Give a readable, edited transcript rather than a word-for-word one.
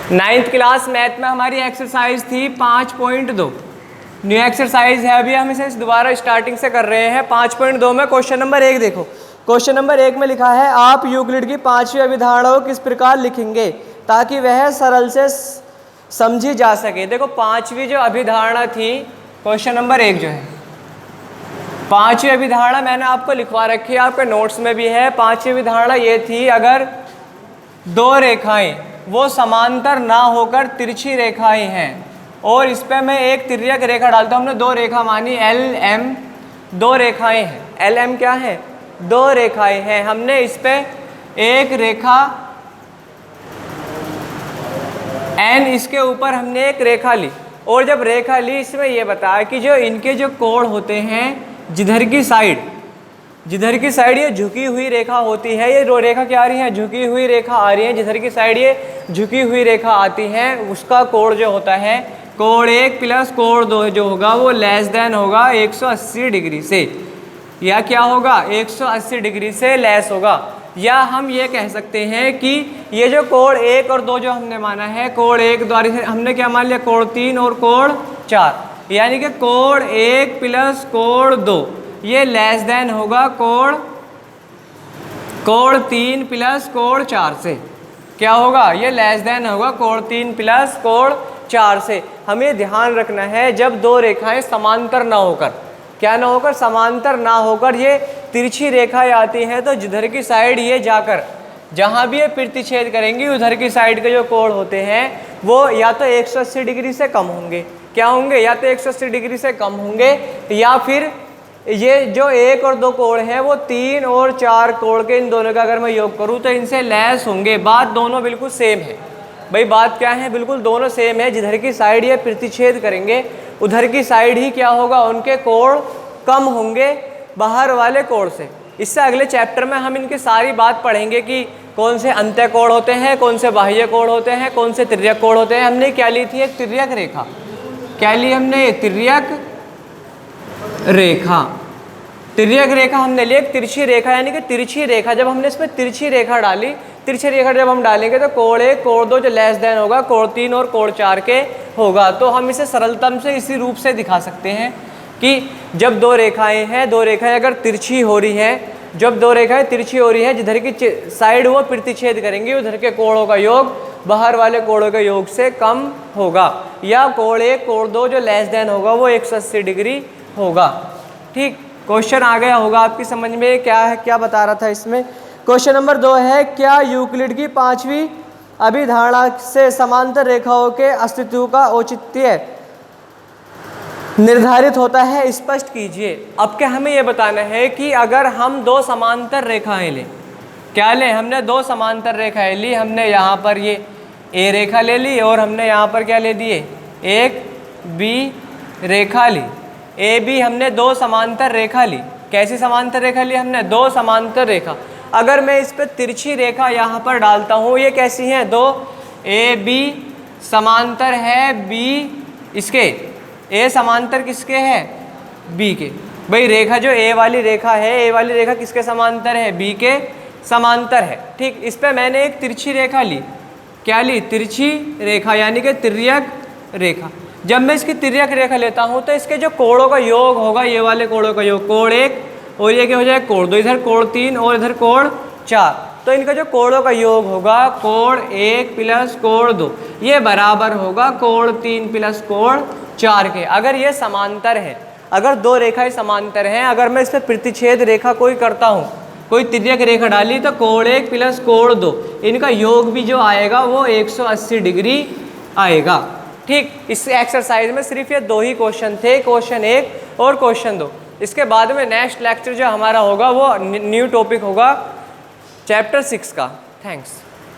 9th class math में हमारी exercise थी 5.2। न्यू एक्सरसाइज है, अभी हम इसे दोबारा स्टार्टिंग से कर रहे हैं। 5.2 में क्वेश्चन नंबर 1 देखो। क्वेश्चन नंबर 1 में लिखा है आप यूक्लिड की 5वीं अभिधारणा को किस प्रकार लिखेंगे ताकि वह सरल से समझी जा सके। देखो 5वीं जो अभिधारणा थी, क्वेश्चन नंबर 1 जो है 5वीं अभिधारणा मैंने आपको लिखवा रखी है, आपके नोट्स में भी है। 5वीं अभिधारणा ये थी, अगर दो रेखाएं वो समांतर ना होकर तिरछी रेखाएं हैं और इस पर मैं एक तिर्यक रेखा डालता हूँ। हमने दो रेखा मानी एल एम, दो रेखाएं हैं। एल एम क्या है? दो रेखाएं हैं। हमने इस पे एक रेखा एन, इसके ऊपर हमने एक रेखा ली और जब रेखा ली इसमें यह बताया कि जो इनके जो कोण होते हैं, जिधर की साइड ये झुकी हुई रेखा होती है, ये रो रेखा क्या आ रही है? झुकी हुई रेखा आ रही है। जिधर की साइड ये झुकी हुई रेखा आती है उसका कोण जो होता है, कोण 1 प्लस कोण 2 जो होगा वो लेस देन होगा 180 डिग्री से, या क्या होगा? 180 डिग्री से लेस होगा। या हम ये कह सकते हैं कि ये जो कोण 1 और 2 जो हमने माना है, कोण 1 द्वारा हमने क्या मान लिया? कोण 3 और कोण 4, यानी कि कोण 1 प्लस कोण 2 ये लेस देन होगा कोण 3 प्लस कोण 4 से। क्या होगा? ये लेस देन होगा कोण 3 प्लस कोण 4 से। हमें ध्यान रखना है जब दो रेखाएं समांतर ना होकर, क्या ना होकर? समांतर ना होकर ये तिरछी रेखाएं आती हैं, तो जिधर की साइड ये जाकर जहाँ भी ये प्रतिच्छेद करेंगी उधर की साइड के जो कोण होते हैं वो या तो 180 डिग्री से कम होंगे। क्या होंगे? या तो 180 डिग्री से कम होंगे, या फिर ये जो 1 और 2 कोण है वो 3 और 4 कोण के इन दोनों का अगर मैं योग करूँ तो इनसे लेस होंगे। बात दोनों बिल्कुल सेम है भाई। बात क्या है? बिल्कुल दोनों सेम है। जिधर की साइड ये प्रतिच्छेद करेंगे उधर की साइड ही क्या होगा? उनके कोण कम होंगे बाहर वाले कोण से। इससे अगले चैप्टर में हम इनकी सारी बात पढ़ेंगे कि कौन से अंत्य कोण होते हैं, कौन से बाह्य कोण होते हैं, कौन से तिर्यक कोण होते हैं। हमने क्या ली थी? एक तिर्यक रेखा। क्या ली हमने? तिर्यक रेखा। तिर्यक रेखा हमने ली एक तिरछी रेखा, यानी कि तिरछी रेखा। जब हमने इसमें तिरछी रेखा डाली, तिरछी रेखा जब हम डालेंगे तो कोण 1 कोण 2 जो लेस देन होगा कोण 3 और कोण 4 के होगा। तो हम इसे सरलतम से इसी रूप से दिखा सकते हैं कि जब दो रेखाएं हैं, दो रेखाएं अगर तिरछी हो रही हैं, जब दो रेखाएं तिरछी हो रही हैं, जिधर की साइड वो प्रतिच्छेद करेंगी उधर के कोणों का योग बाहर वाले कोणों के योग से कम होगा। या कोण 1 कोण 2 जो लेस देन होगा वो 180 डिग्री होगा। ठीक, क्वेश्चन आ गया होगा आपकी समझ में क्या है, क्या बता रहा था इसमें। क्वेश्चन नंबर 2 है क्या यूक्लिड की 5वीं अभिधारणा से समांतर रेखाओं के अस्तित्व का औचित्य निर्धारित होता है, स्पष्ट कीजिए। अब क्या हमें यह बताना है कि अगर हम दो समांतर रेखाएं लें, क्या लें? हमने दो समांतर रेखाएं ली। हमने यहाँ पर ये ए रेखा ले ली और हमने यहाँ पर क्या ले दिए? एक B Rekha Lee. A B हमने दो समांतर रेखा ली। कैसी समांतर रेखा ली हमने? दो समांतर रेखा। अगर मैं इस पर तिरछी रेखा यहाँ पर डालता हूँ, ये कैसी है? दो ए बी समांतर है बी इसके, ए समांतर किसके है? बी के। भाई रेखा जो ए वाली रेखा है, ए वाली रेखा किसके समांतर है? बी के समांतर है। ठीक, इस पर मैंने एक तिरछी रेखा ली। क्या ली? तिरछी रेखा, यानी कि तिर्यक रेखा। जब मैं इसकी तिर्यक रेखा लेता हूँ तो इसके जो कोणों का योग होगा, ये वाले कोणों का योग, कोण 1 और ये क्या हो जाए? कोण 2, इधर कोण 3 और इधर कोण 4, तो इनका जो कोणों का योग होगा कोण 1 प्लस कोण 2 ये बराबर होगा कोण 3 प्लस कोण 4 के। अगर ये समांतर है, अगर दो रेखाएं समांतर हैं, अगर मैं इस पर प्रतिच्छेद रेखा कोई करता हूँ, कोई तिर्यक रेखा डाली, तो कोण 1 प्लस कोण 2 इनका योग भी जो आएगा वो 180 डिग्री आएगा। ठीक, इस एक्सरसाइज में सिर्फ ये दो ही क्वेश्चन थे, क्वेश्चन 1 और क्वेश्चन 2। इसके बाद में नेक्स्ट लेक्चर जो हमारा होगा वो न्यू टॉपिक होगा चैप्टर 6 का। थैंक्स।